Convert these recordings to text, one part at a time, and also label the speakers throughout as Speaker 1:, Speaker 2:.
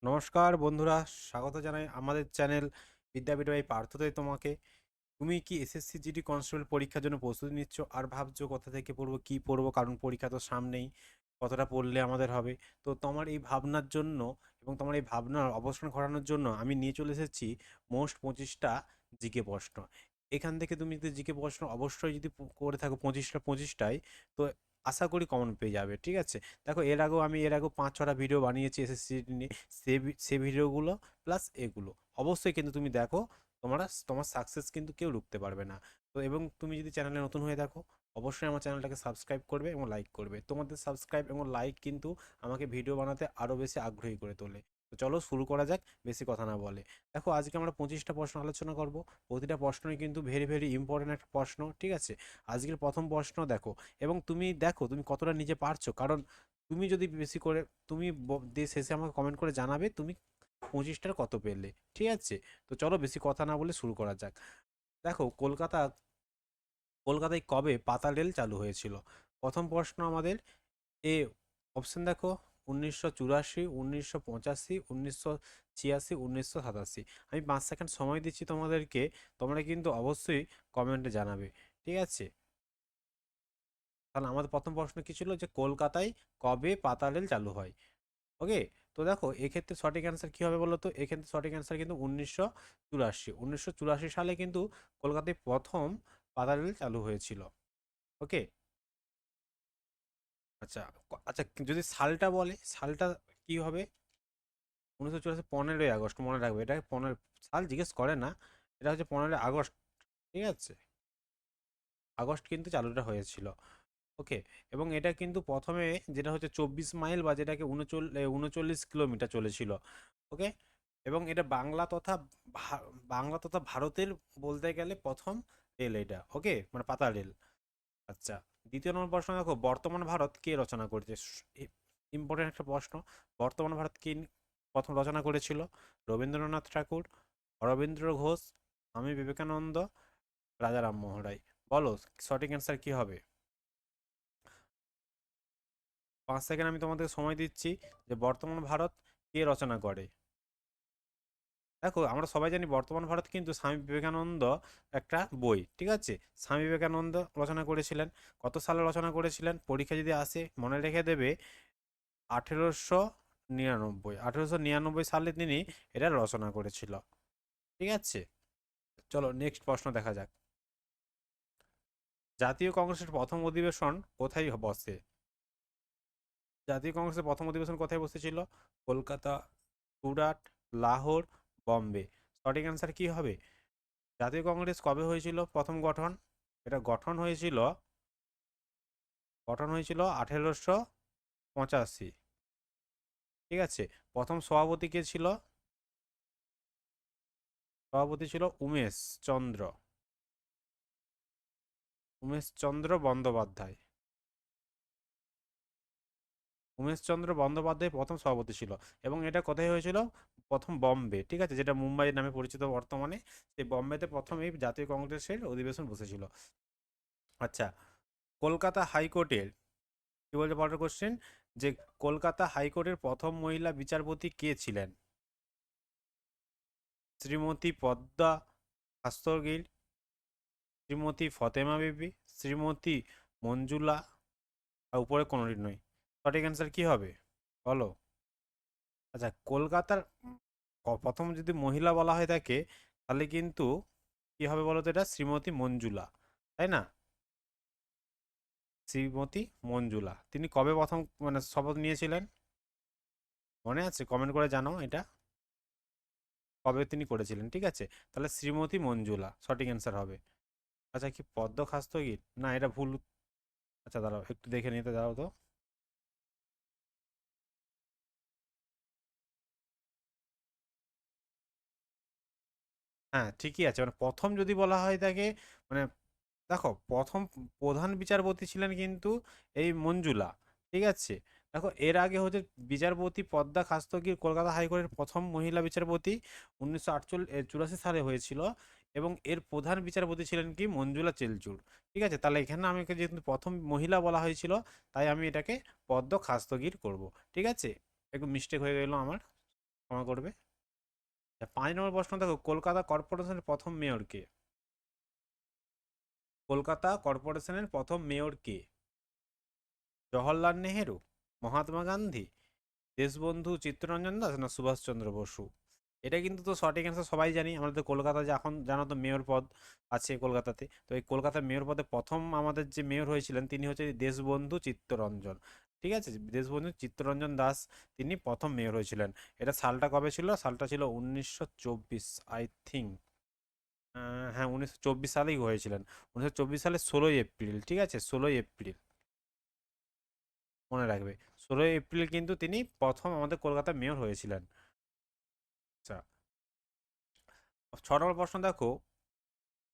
Speaker 1: নমস্কার বন্ধুরা, স্বাগত জানাই আমাদের চ্যানেল বিদ্যাপীঠ বাই পার্থতে। তুমি কি এসএসসি জিডি কনস্টেবল পরীক্ষার জন্য প্রস্তুতি নিচ্ছ আর ভাবছো কোথা থেকে পড়বো, কি পড়বো? কারণ পরীক্ষা তো সামনেই, কতটা পড়লে আমাদের হবে? তো তোমার এই ভাবনার জন্য এবং তোমার এই ভাবনার অবসান ঘটানোর জন্য আমি নিয়ে চলে এসেছি মোস্ট 25টা জিকে প্রশ্ন। এখান থেকে তুমি যদি জিকে প্রশ্ন অবশ্যই যদি করে থাকো 25টায়, তো আশা করি কমন পেয়ে যাবে। ঠিক আছে, দেখো এর আগেও 5-6টা ভিডিও বানিয়েছি এসএসসি নিয়ে। সে ভিডিওগুলো প্লাস এগুলো অবশ্যই কিন্তু তুমি দেখো, তোমার সাকসেস কিন্তু কেউ রুখতে পারবে না। তো এবং তুমি যদি চ্যানেলে নতুন হয়ে থাকো, অবশ্যই আমার চ্যানেলটাকে সাবস্ক্রাইব করবে এবং লাইক করবে। তোমাদের সাবস্ক্রাইব এবং লাইক কিন্তু আমাকে ভিডিও বানাতে আরও বেশি আগ্রহী করে তোলে। তো চলো শুরু করা যাক, বেশি কথা না বলে। দেখো, আজকে আমরা 25টা প্রশ্ন আলোচনা করব। প্রতিটা প্রশ্নই কিন্তু ভেরি ভেরি ইম্পর্টেন্ট একটা প্রশ্ন। ঠিক আছে, আজকের প্রথম প্রশ্ন দেখো, এবং তুমি দেখো তুমি কতটা নিজে পারছো। কারণ তুমি যদি বেশি করে, তুমি দিয়ে শেষে আমাকে কমেন্ট করে জানাবে তুমি 25টার কত পেলে। ঠিক আছে, তো চলো বেশি কথা না বলে শুরু করা যাক। দেখো, কলকাতায় কবে পাতাল রেল চালু হয়েছিল? প্রথম প্রশ্ন আমাদের এ অপশন দেখো: 1984, 1985, 1986, 1987। আমি 5 সেকেন্ড সময় দিচ্ছি তোমাদেরকে, তোমরা কিন্তু অবশ্যই কমেন্টে জানাবে। ঠিক আছে, তাহলে আমাদের প্রথম প্রশ্ন কি ছিল, যে কলকাতায় কবে পাতাল রেল চালু হয়? ওকে, তো দেখো এক্ষেত্রে সঠিক অ্যান্সার কী হবে বলো তো? এক্ষেত্রে সঠিক অ্যান্সার কিন্তু 1984। 1984 সালে কিন্তু কলকাতায় প্রথম পাতাল রেল চালু হয়েছিল। ওকে, আচ্ছা। আচ্ছা, যদি সালটা বলে, সালটা কি হবে? 1984, 15ই আগস্ট, মনে রাখবে। এটা 15 সাল জিজ্ঞেস করে না, এটা হচ্ছে 15ই আগস্ট। ঠিক আছে, আগস্ট কিন্তু চালুটা হয়েছিল। ওকে, এবং এটা কিন্তু প্রথমে যেটা হচ্ছে 24 মাইল বা যেটাকে 39 কিলোমিটার চলেছিল। ওকে, এবং এটা বাংলা তথা ভারতের বলতে গেলে প্রথম রেল এটা। ওকে, মানে পাতা রেল। আচ্ছা, দ্বিতীয় নম্বর প্রশ্ন দেখো: বর্তমান ভারত কে রচনা করেছে? ইম্পর্টেন্ট একটা প্রশ্ন। বর্তমান ভারত কে প্রথম রচনা করেছিল? রবীন্দ্রনাথ ঠাকুর, অরবিন্দ্র ঘোষ, স্বামী বিবেকানন্দ, রাজা রামমোহন রায়। বলো সঠিক অ্যান্সার কি হবে? 5 সেকেন্ড আমি তোমাদের সময় দিচ্ছি, যে বর্তমান ভারত কে রচনা করে। দেখো, আমরা সবাই জানি বর্তমান ভারত কিন্তু স্বামী বিবেকানন্দ একটা বই। ঠিক আছে, স্বামী বিবেকানন্দ রচনা করেছিলেন। কত সালে রচনা করেছিলেন? পরীক্ষা যদি আসে মনে রেখে দেবে, 1899। 1899 সালে তিনি এটা রচনা করেছিল। ঠিক আছে, চলো নেক্সট প্রশ্ন দেখা যাক। জাতীয় কংগ্রেসের প্রথম অধিবেশন কোথায় বসে? জাতীয় কংগ্রেসের প্রথম অধিবেশন কোথায় বসেছিল? কলকাতা, সুরাট, লাহোর, বম্বে। সঠিক অ্যান্সার কি হবে? জাতীয় কংগ্রেস কবে হয়েছিল প্রথম গঠন? এটা গঠন হয়েছিল 1885। ঠিক আছে, প্রথম সভাপতি কে ছিল? সভাপতি ছিল উমেশচন্দ্র বন্দ্যোপাধ্যায়। উমেশচন্দ্র বন্দ্যোপাধ্যায় প্রথম সভাপতি ছিল। এবং এটা কোথায় হয়েছিল? প্রথম বম্বে। ঠিক আছে, যেটা মুম্বাই নামে পরিচিত বর্তমানে, সেই বম্বেতে প্রথম এই জাতীয় কংগ্রেসের অধিবেশন বসেছিল। আচ্ছা, কলকাতা হাইকোর্টের, কি বলছে পরের কোশ্চেন, যে কলকাতা হাইকোর্টের প্রথম মহিলা বিচারপতি কে ছিলেন? শ্রীমতী পদ্মা শাস্ত্রগিল, শ্রীমতী ফতেমা বিবি, শ্রীমতী মঞ্জুলা, আর উপরে কোনোটি নয়। সঠিক অ্যান্সার কি হবে বলো? আচ্ছা, কলকাতার প্রথম যদি মহিলা বলা হয় থাকে, তাহলে কিন্তু কি হবে বলো তো? এটা শ্রীমতী মঞ্জুলা, তাই না? শ্রীমতী মঞ্জুলা, তিনি কবে প্রথম মানে শপথ নিয়েছিলেন মনে আছে? কমেন্ট করে জানাও এটা, কবে তিনি করেছিলেন। ঠিক আছে, তাহলে শ্রীমতী মঞ্জুলা সঠিক অ্যান্সার হবে। আচ্ছা, কি পদ্ম খাস্তগির? না, এটা ভুল। আচ্ছা দাঁড়াও, একটু দেখে নিতে দাও তো। হ্যাঁ, ঠিকই আছে। মানে প্রথম যদি বলা হয় তাকে, মানে দেখো, প্রথম প্রধান বিচারপতি ছিলেন কিন্তু এই মঞ্জুলা। ঠিক আছে, দেখো এর আগে হচ্ছে বিচারপতি পদ্মা খাস্তগির কলকাতা হাইকোর্টের প্রথম মহিলা বিচারপতি 1984 সালে হয়েছিল। এবং এর প্রধান বিচারপতি ছিলেন কি মঞ্জুলা চেলচুর। ঠিক আছে, তাহলে এখানে আমাকে যেহেতু প্রথম মহিলা বলা হয়েছিল, তাই আমি এটাকে পদ্ম খাস্তগির করব। ঠিক আছে, একটু মিস্টেক হয়ে গেল আমার। ক্ষমা করবে। 5 নম্বর প্রশ্ন দেখো, কলকাতা কর্পোরেশনের প্রথম মেয়র কে? কলকাতা কর্পোরেশনের প্রথম মেয়র কে? জওহরলাল নেহেরু, মহাত্মা গান্ধী, দেশবন্ধু চিত্তরঞ্জন দাস, না সুভাষচন্দ্র বসু? এটা কিন্তু তো সঠিক অ্যান্সার সবাই জানি, আমাদের কলকাতা যে এখন জানো তো মেয়র পদ আছে কলকাতাতে, তো এই কলকাতার মেয়র পদে প্রথম আমাদের যে মেয়র হয়েছিলেন তিনি হচ্ছে দেশবন্ধু চিত্তরঞ্জন। ঠিক আছে, দেশবন্ধু চিত্তরঞ্জন দাস তিনি প্রথম মেয়র হয়েছিলেন। এটা সালটা কবে ছিল? সালটা ছিল 1924 আই থিঙ্ক। হ্যাঁ, 1924 সালেই হয়েছিলেন। 1924 সালের 16ই এপ্রিল। ঠিক আছে, 16ই এপ্রিল মনে রাখবে। 16ই এপ্রিল কিন্তু তিনি প্রথম আমাদের কলকাতার মেয়র হয়েছিলেন। আচ্ছা, 6 নম্বর প্রশ্ন দেখো,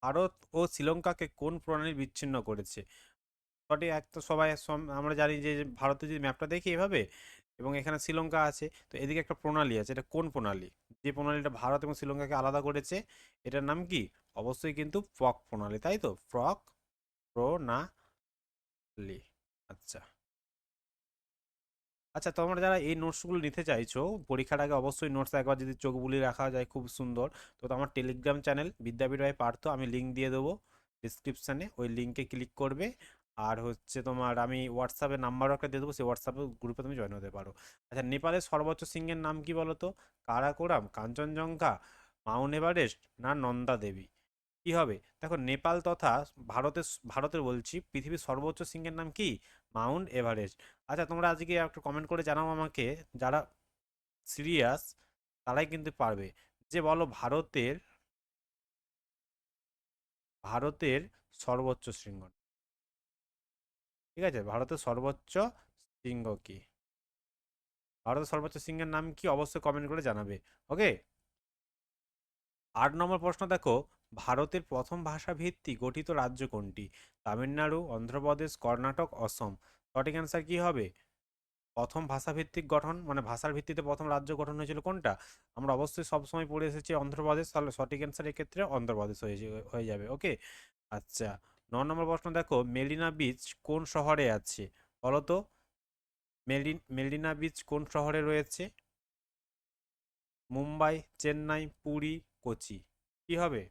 Speaker 1: ভারত ও শ্রীলঙ্কাকে কোন প্রণালী বিচ্ছিন্ন করেছে? সঠিক, এক তো সবাই আমরা জানি যে যে ভারতের যদি ম্যাপটা দেখি এভাবে, এবং এখানে শ্রীলঙ্কা আছে, তো এদিকে একটা প্রণালী আছে, এটা কোন প্রণালী? যে প্রণালীটা ভারত এবং শ্রীলঙ্কাকে আলাদা করেছে, এটার নাম কি? অবশ্যই কিন্তু ফ্রক প্রণালী, তাই তো, ফ্রক প্রণালী। আচ্ছা। আচ্ছা, তোমরা যারা এই নোটসগুলো নিতে চাইছো পরীক্ষার আগে, অবশ্যই নোটস একবার যদি চোখ বুলিয়ে রাখা যায় খুব সুন্দর। তো আমার Telegram channel Vidyapith by Partha, আমি লিঙ্ক দিয়ে দেবো ডিসক্রিপশানে, ওই লিঙ্কে ক্লিক করবে। আর হচ্ছে তোমার আমি হোয়াটসঅ্যাপে নাম্বারও একটা দিয়ে দেবো, সেই হোয়াটসঅ্যাপে গ্রুপে তুমি জয়েন হতে পারো। আচ্ছা, নেপালের সর্বোচ্চ শৃঙ্গের নাম কি বলো তো? কারাকোরাম, কাঞ্চনজঙ্ঘা, মাউন্ট এভারেস্ট, না নন্দা দেবী? কি হবে দেখো, নেপাল তথা ভারতের ভারতের বলছি পৃথিবীর সর্বোচ্চ শৃঙ্গের নাম কি? Mount Everest. আচ্ছা, তোমরা আজকে একটু কমেন্ট করে জানাও আমাকে, যারা সিরিয়াস তারাই কিন্তু পারবে, যে বলো ভারতের সর্বোচ্চ শৃঙ্গ। ঠিক আছে, ভারতের সর্বোচ্চ শৃঙ্গ কি? ভারতের সর্বোচ্চ শৃঙ্গের নাম কি? অবশ্যই কমেন্ট করে জানাবে। ওকে। 8 নম্বর প্রশ্ন দেখো, ভারতের প্রথম ভাষা ভিত্তিক গঠিত রাজ্য কোনটি? তামিলনাড়ু, অন্ধ্রপ্রদেশ, কর্ণাটক, অসম? সঠিক অ্যান্সার কি হবে? প্রথম ভাষাভিত্তিক গঠন মানে ভাষার ভিত্তিতে প্রথম রাজ্য গঠন হয়েছিল কোনটা? আমরা অবশ্যই সবসময় পড়ে এসেছি অন্ধ্রপ্রদেশ, তাহলে সঠিক অ্যান্সার এক্ষেত্রে অন্ধ্রপ্রদেশ হয়ে যাবে। ওকে। আচ্ছা, 9 নম্বর প্রশ্ন দেখো, মেরিনা বিচ কোন শহরে আছে বলো তো? মেরিনা বিচ কোন শহরে রয়েছে? মুম্বাই, চেন্নাই, পুরী, কোচি? কি হবে?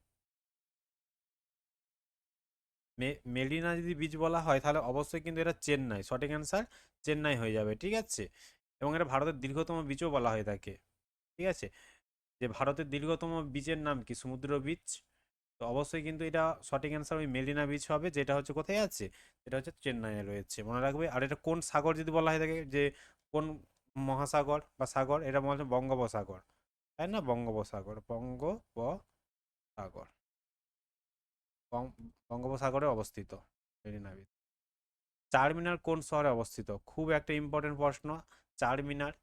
Speaker 1: মেরিনা যদি বিচ বলা হয় তাহলে অবশ্যই কিন্তু এটা চেন্নাই, সঠিক অ্যান্সার চেন্নাই হয়ে যাবে। ঠিক আছে, এবং এটা ভারতের দীর্ঘতম বিচও বলা হয়ে থাকে। ঠিক আছে, যে ভারতের দীর্ঘতম বিচের নাম কি? সমুদ্র বিচ। তো অবশ্যই কিন্তু এটা সঠিক অ্যান্সার ওই মেরিনা বিচ হবে, যেটা হচ্ছে কোথায় আছে? এটা হচ্ছে চেন্নাইয়ে রয়েছে, মনে রাখবে। আর এটা কোন সাগর যদি বলা হয় থাকে, যে কোন মহাসাগর বা সাগর, এটা মনে হচ্ছে বঙ্গোপসাগর, তাই না? বঙ্গোপসাগর, বঙ্গোপসাগর, বঙ্গোপসাগরে অবস্থিত মেরিনা বিচ। চারমিনার কোন শহরে অবস্থিত? খুব একটা ইম্পর্টেন্ট প্রশ্ন। চারমিনার,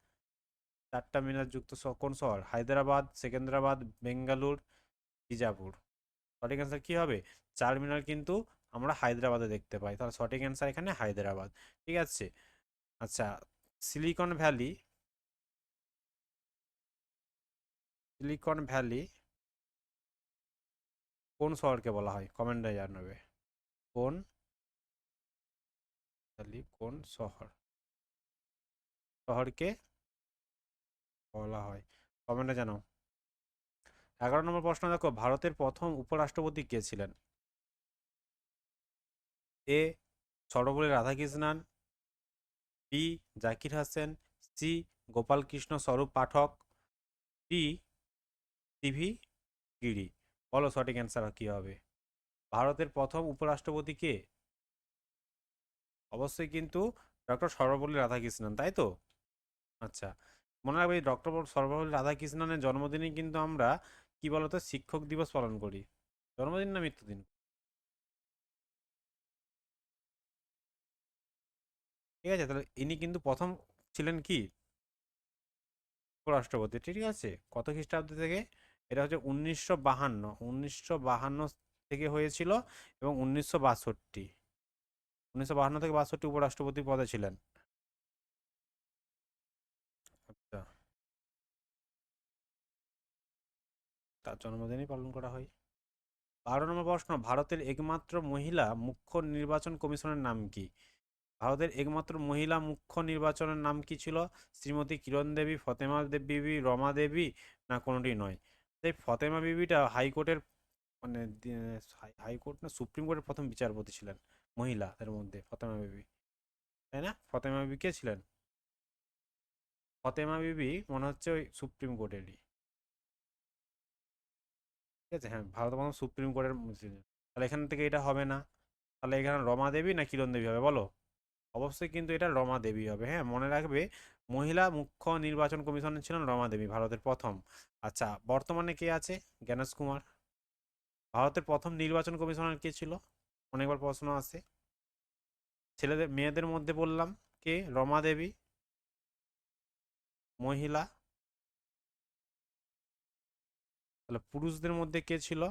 Speaker 1: 4টা মিনার যুক্ত কোন শহর? হায়দ্রাবাদ, সেকেন্দ্রাবাদ, বেঙ্গালুর, বিজাপুর? সঠিক অ্যান্সার কি হবে? চারমিনার কিন্তু আমরা হায়দ্রাবাদে দেখতে পাই, তাহলে সঠিক অ্যান্সার এখানে হায়দ্রাবাদ। ঠিক আছে। আচ্ছা, সিলিকন ভ্যালি, সিলিকন ভ্যালি কোন শহরকে বলা হয়? কমেন্টে জানাবে। কোন ভ্যালি, কোন শহরকে বলা হয়? কমেন্টে জানাও। 11 নম্বর প্রশ্ন দেখো, ভারতের প্রথম উপরাষ্ট্রপতি কে ছিলেন? এ সর্বপল্লী রাধাকৃষ্ণন, বি জাকির হাসান, সি গোপালকৃষ্ণ স্বরূপ পাঠক, ডি সিভি গিরি? বলো সঠিক অ্যান্সার কি হবে? ভারতের প্রথম উপরাষ্ট্রপতি কে? অবশ্যই কিন্তু ডক্টর সর্বপল্লী রাধাকৃষ্ণন, তাই তো? আচ্ছা, মনে রাখবে ডক্টর সর্বপল্লী রাধাকৃষ্ণনের জন্মদিনে কিন্তু আমরা কি বলতো শিক্ষক দিবস পালন করি। জন্মদিন না মৃত্যুদিন? ঠিক আছে, তাহলে ইনি কিন্তু প্রথম ছিলেন কি উপরাষ্ট্রপতি। ঠিক আছে, কত খ্রিস্টাব্দ থেকে? এটা হচ্ছে 1952, 1952 থেকে হয়েছিল, এবং 1962, 1952 থেকে 62 উপরাষ্ট্রপতি পদে ছিলেন। আচ্ছা, তার জন্মদিনই পালন করা হয়। 12 নম্বর প্রশ্ন, ভারতের একমাত্র মহিলা মুখ্য নির্বাচন কমিশনের নাম কি? ভারতের একমাত্র মহিলা মুখ্য নির্বাচনের নাম কি ছিল? শ্রীমতী কিরণ দেবী, ফতেমা বিবি, রমা দেবী, না কোনোটি নয়? এই ফতেমা বিবিটা হাইকোর্টের মানে হাইকোর্ট না সুপ্রিম কোর্টের প্রথম বিচারপতি ছিলেন মহিলাদের মধ্যে, ফতেমা বিবি, তাই না? ফতেমা বিবি কে ছিলেন? ফতেমা বিবি মনে হচ্ছে ওই সুপ্রিম কোর্টেরই। ঠিক আছে, হ্যাঁ, ভারত প্রথম সুপ্রিম কোর্টের তাহলে এখান থেকে এটা হবে না। তাহলে এখানে রমা দেবী না কিরণ দেবী হবে বলো? অবশ্যই কিন্তু এটা রমা দেবী হবে। হ্যাঁ, মনে রাখবে, মহিলা মুখ্য নির্বাচন কমিশনার ছিলেন রমা দেবী, ভারতের প্রথম। আচ্ছা, বর্তমানে কে আছে? জ্ঞানেশ কুমার। ভারতের প্রথম নির্বাচন কমিশনার কে ছিল? অনেকবার প্রশ্ন আছে। ছেলেদের মেয়েদের মধ্যে বললাম কে? রমা দেবী। মহিলা, তাহলে পুরুষদের মধ্যে কে ছিল?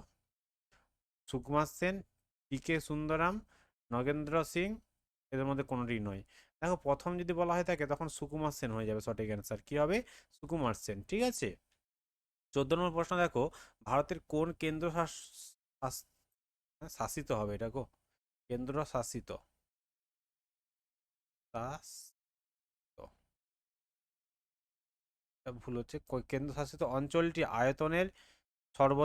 Speaker 1: সুকুমার সেন, পি কে সুন্দরাম, নগেন্দ্র সিং, এদের মধ্যে কোনোটি নয়। দেখো, প্রথম যদি বলা হয় থাকে তখন সুকুমার সেন হয়ে যাবে সঠিক অ্যান্সার। কি হবে? সুকুমার সেন। ঠিক আছে। 14 নম্বর প্রশ্ন দেখো, ভারতের কোন কেন্দ্র শাসিত হবে এটা গো? কেন্দ্র শাসিত, শাসিত, এটা ভুল হচ্ছে। কেন্দ্র শাসিত অঞ্চলটি আয়তনের সর্ব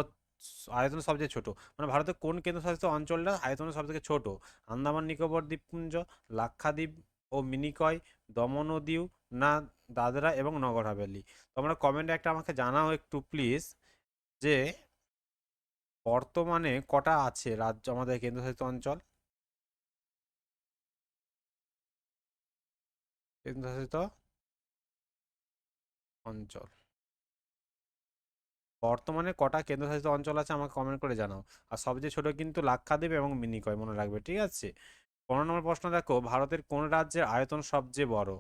Speaker 1: আয়তনে সবচেয়ে ছোট, মানে ভারতের কোন কেন্দ্রশাসিত অঞ্চলটা আয়তনে সব থেকে ছোট? আন্দামান নিকোবর দ্বীপপুঞ্জ, লাক্ষাদ্বীপ ও মিনিকয়, দমন ও দিউ, না দাদরা এবং নগর হাভেলি? তোমরা কমেন্টে একটা আমাকে জানাও একটু প্লিজ, যে বর্তমানে কটা আছে রাজ্য আমাদের কেন্দ্রশাসিত অঞ্চল? কেন্দ্রশাসিত অঞ্চল বর্তমানে কটা কেন্দ্রশাসিত অঞ্চল আছে আমাকে কমেন্ট করে জানাও। আর সবচেয়ে ছোট কিন্তু লাক্ষাদ্বীপ এবং মিনিকয়, মনে রাখবে। ঠিক আছে। 15 নম্বর প্রশ্ন দেখো, ভারতের কোন রাজ্যের আয়তন সবচেয়ে বড়?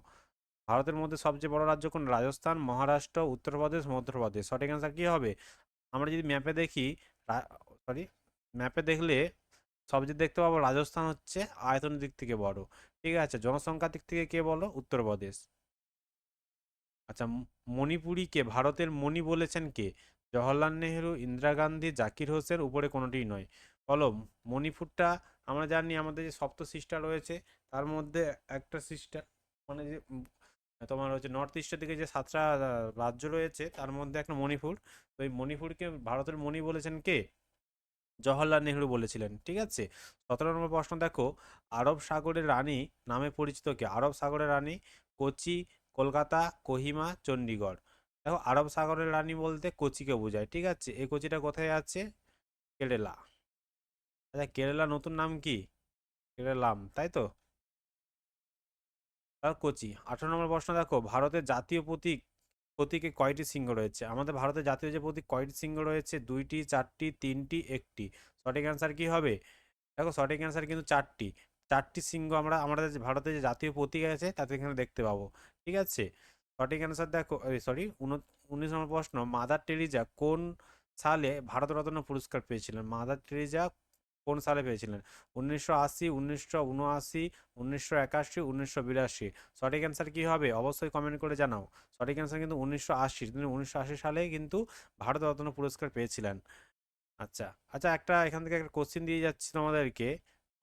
Speaker 1: ভারতের মধ্যে সবচেয়ে বড় রাজ্য কোন? রাজস্থান, মহারাষ্ট্র, উত্তরপ্রদেশ, মধ্যপ্রদেশ? সঠিক অ্যান্সার কি হবে? আমরা যদি ম্যাপে দেখি, সরি, ম্যাপে দেখলে সবচেয়ে দেখতে পাবো রাজস্থান হচ্ছে আয়তনের দিক থেকে বড়। ঠিক আছে, জনসংখ্যার দিক থেকে কে বলো? উত্তরপ্রদেশ। আচ্ছা, মণিপুরীকে ভারতের মণি বলেছেন কে? জওহরলাল নেহেরু, ইন্দিরা গান্ধী, জাকির হোসেন, উপরে কোনোটিই নয়? বলো। মণিপুরটা আমরা জানি আমাদের যে সপ্ত সিস্টার রয়েছে তার মধ্যে একটা সিস্টার, মানে যে তোমার হচ্ছে নর্থ ইস্টের দিকে যে 7টা রাজ্য রয়েছে তার মধ্যে একটা মণিপুর। তো এই মণিপুরকে ভারতের মণি বলেছেন কে? জওহরলাল নেহরু বলেছিলেন। ঠিক আছে। 17 নম্বর প্রশ্ন দেখো, আরব সাগরের রানী নামে পরিচিত কে? আরব সাগরের রানী কোচি, কলকাতা, কোহিমা, চণ্ডীগড়? দেখো, আরব সাগরের রানী বলতে কোচিকে বোঝায়। ঠিক আছে, এই কোচিটা কোথায় আছে? কেরালা। আচ্ছা, কেরালা নতুন নাম কি? কেরালাম, তাই তো। তার কোচি। 18 নম্বর প্রশ্ন দেখো, ভারতের জাতীয় প্রতীকে কয়টি সিংহ রয়েছে? আমাদের ভারতের জাতীয় যে প্রতীক, কয়টি সিংহ রয়েছে? 2টি, 4টি, 3টি, 1টি? সঠিক অ্যান্সার কি হবে? দেখো, সঠিক অ্যান্সার কিন্তু 4টি। 4টি সিংহ আমরা আমাদের যে ভারতের যে জাতীয় প্রতীক আছে তাতে এখানে দেখতে পাবো। ঠিক আছে। সঠিক অ্যান্সার দেখো, সরি, 19 নম্বর প্রশ্ন, মাদার টেরিজা কোন সালে ভারতরত্ন পুরস্কার পেয়েছিলেন? মাদার টেরিজা কোন সালে পেয়েছিলেন? 1980, 1979, 1981, 1982? সঠিক অ্যান্সার কি হবে? অবশ্যই কমেন্ট করে জানাও। সঠিক অ্যান্সার কিন্তু 1980। তিনি 1980 সালে কিন্তু ভারতরত্ন পুরস্কার পেয়েছিলেন। আচ্ছা। আচ্ছা, একটা এখান থেকে একটা কোশ্চেন দিয়ে যাচ্ছি তোমাদেরকে,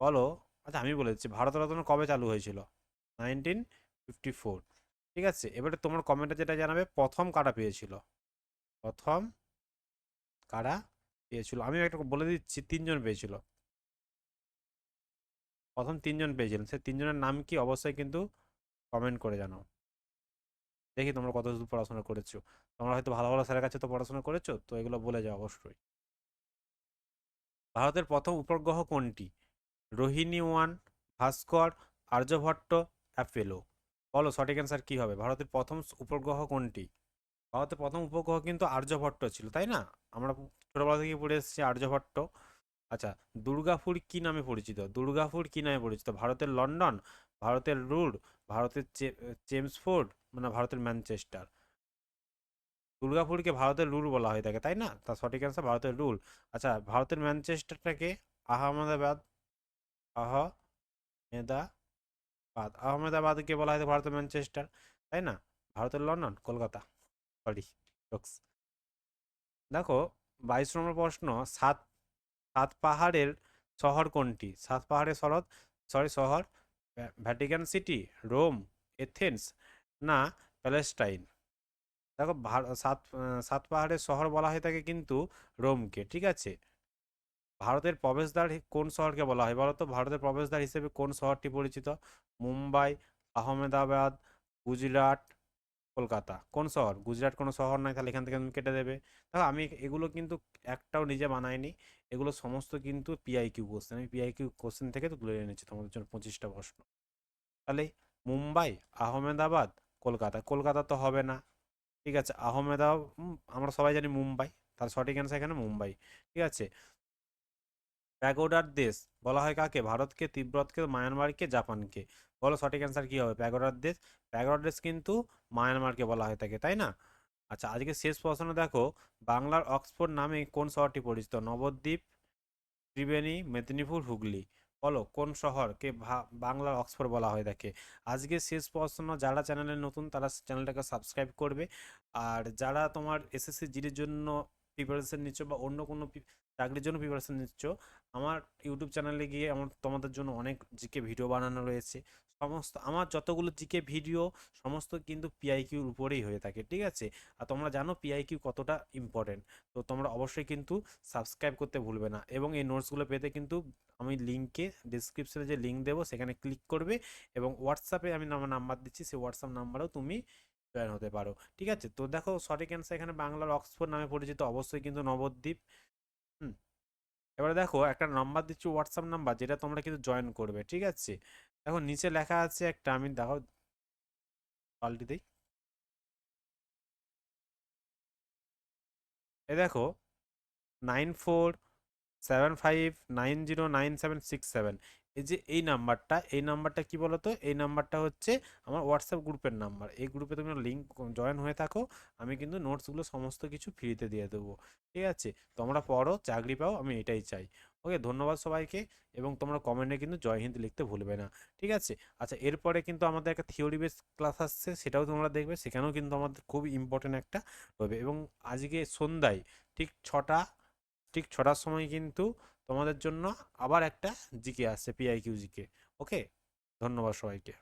Speaker 1: বলো। আচ্ছা, আমি বলে দিচ্ছি, ভারতরত্ন কবে চালু হয়েছিল? 1954। ঠিক আছে, এবারে তোমার কমেন্টে যেটা জানাবে, প্রথম কারা পেয়েছিল? প্রথম কারা পেয়েছিল? আমি একটা বলে দিচ্ছি, 3জন পেয়েছিল। প্রথম 3জন পেয়েছিলেন, সেই 3জনের নাম কি? অবশ্যই কিন্তু কমেন্ট করে জানাও। দেখি তোমরা কত দূর পড়াশোনা করেছো। তোমরা হয়তো ভালো ভালো স্যারের কাছে তো পড়াশোনা করেছো, তো এগুলো বলে যাও অবশ্যই। ভারতের প্রথম উপগ্রহ কোনটি? রোহিণী 1, ভাস্কর, আর্যভট্ট, অ্যাপেলো? বলো, সঠিক অ্যান্সার কি হবে? ভারতের প্রথম উপগ্রহ কোনটি? ভারতের প্রথম উপগ্রহ কিন্তু আর্যভট্ট ছিল, তাই না? আমরা ছোটবেলা থেকে পড়ে এসেছি আর্যভট্ট। আচ্ছা, দুর্গাপুর কি নামে পরিচিত? দুর্গাপুর কি নামে পরিচিত? ভারতের লন্ডন, ভারতের রুড, ভারতের চেমসফোর্ড, মানে ভারতের ম্যানচেস্টার? দুর্গাপুরকে ভারতের রুল বলা হয়ে থাকে, তাই না? তার সঠিক অ্যান্সার ভারতের রুল। আচ্ছা, ভারতের ম্যানচেস্টারটাকে? আহমেদাবাদ, আহমেদাবাদ, আহমেদাবাদকে বলা হয় ভারতের ম্যানচেস্টার, তাই না? ভারতের লন্ডন, কলকাতা। সরি, দেখো, 22 নম্বর প্রশ্ন, সাত সাত পাহাড়ের শহর কোনটি? সাত পাহাড়ের শরৎ, সরি, শহর, ভ্যাটিকান সিটি, রোম, এথেন্স, না প্যালেস্টাইন? দেখো সাত পাহাড়ের শহর বলা হয়ে থাকে কিন্তু রোমকে, ঠিক আছে। ভারতের প্রবেশদ্বার কোন শহরকে বলা হয় বলো তো? ভারতের প্রবেশদ্বার হিসেবে কোন শহরটি পরিচিত? মুম্বাই, আহমেদাবাদ, গুজরাট, কলকাতা? কোন শহর? গুজরাট কোনো শহর নয়, তাহলে এখান থেকে তুমি কেটে দেবে। দেখো আমি এগুলো কিন্তু একটাও নিজে বানাইনি, এগুলো সমস্ত কিন্তু পিআইকিউ কোশ্চেন, আমি পিআইকিউ কোশ্চেন থেকে তো তুলে এনেছি তোমাদের জন্য 25টা প্রশ্ন। তাহলে মুম্বাই, আহমেদাবাদ, কলকাতা? কলকাতা তো হবে না, ঠিক আছে। আহমেদাবাদ, আমরা সবাই জানি মুম্বাই, তার সঠিক অ্যান্সার এখানে মুম্বাই, ঠিক আছে। প্যাগোডার দেশ বলা হয় কাকে? ভারতকে, তিব্বতকে, মায়ানমারকে, জাপানকে? বলো সঠিক অ্যান্সার কি হবে? প্যাগোডার দেশ, প্যাগোডার দেশ কিন্তু মায়ানমারকে বলা হয়ে থাকে, তাই না? আচ্ছা, আজকে শেষ প্রশ্ন দেখো, বাংলার অক্সফোর্ড নামে কোন শহরটি পরিচিত? নবদ্বীপ, ত্রিবেণী, মেদিনীপুর, হুগলি? বলো কোন শহরকে বাংলার অক্সফোর্ড বলা হয়ে থাকে? আজকে শেষ প্রশ্ন, যারা চ্যানেলে নতুন তারা চ্যানেলটাকে সাবস্ক্রাইব করবে। আর যারা তোমার এসএসসি জিডির জন্য প্রিপারেশন নিচ্ছ বা অন্য কোনো চাকরির জন্য প্রিপারেশন নিচ্ছ, আমার ইউটিউব চ্যানেলে গিয়ে আমার তোমাদের জন্য অনেক জিকে ভিডিও বানানো রয়েছে। সমস্ত আমার যতগুলো জিকে ভিডিও সমস্ত কিন্তু পিআইকিউর উপরেই হয়ে থাকে, ঠিক আছে। আর তোমরা জানো পিআইকিউ কতটা ইম্পর্টেন্ট, তো তোমরা অবশ্যই কিন্তু সাবস্ক্রাইব করতে ভুলবে না। এবং এই নোটসগুলো পেতে কিন্তু আমি লিঙ্কে, ডিসক্রিপশনে যে লিঙ্ক দেবো সেখানে ক্লিক করবে, এবং হোয়াটসঅ্যাপে আমি আমার নাম্বার দিচ্ছি, সেই হোয়াটসঅ্যাপ নাম্বারেও তুমি জয়েন হতে পারো, ঠিক আছে। তো দেখো সঠিক অ্যান্সার এখানে বাংলার অক্সফোর্ড নামে পরিচিত অবশ্যই কিন্তু নবদ্বীপ। হুম, এবারে দেখো একটা নাম্বার দিচ্ছি, হোয়াটসঅ্যাপ নাম্বার, যেটা তোমরা কিন্তু জয়েন করবে, ঠিক আছে। দেখো নিচে লেখা আছে একটা, আমি দেখো পাল্টি দিই, এই দেখো 9475909767, এই যে এই নাম্বারটা কি বলতো? এই নাম্বারটা হচ্ছে আমার হোয়াটসঅ্যাপ গ্রুপের নাম্বার। এই গ্রুপে তুমি লিঙ্ক জয়েন হয়ে থাকো, আমি কিন্তু নোটসগুলো সমস্ত কিছু ফ্রিতে দিয়ে দেবো, ঠিক আছে। তোমরা পড়ো, চাকরি পাও, আমি এটাই চাই। ওকে, ধন্যবাদ সবাইকে। এবং তোমরা কমেন্টে কিন্তু জয় হিন্দ লিখতে ভুলবে না, ঠিক আছে। আচ্ছা, এরপরে কিন্তু আমাদের একটা থিওরি বেস ক্লাস আসছে, সেটাও তোমরা দেখবে, সেখানেও কিন্তু আমাদের খুব ইম্পর্টেন্ট একটা হবে। এবং আজকে সন্ধ্যায় ঠিক ছটা ঠিক ছটার সময় কিন্তু তোমাদের জন্য আবার একটা জিকে আসছে, পিআইকিউ জিকে। ওকে, ধন্যবাদ সবাইকে।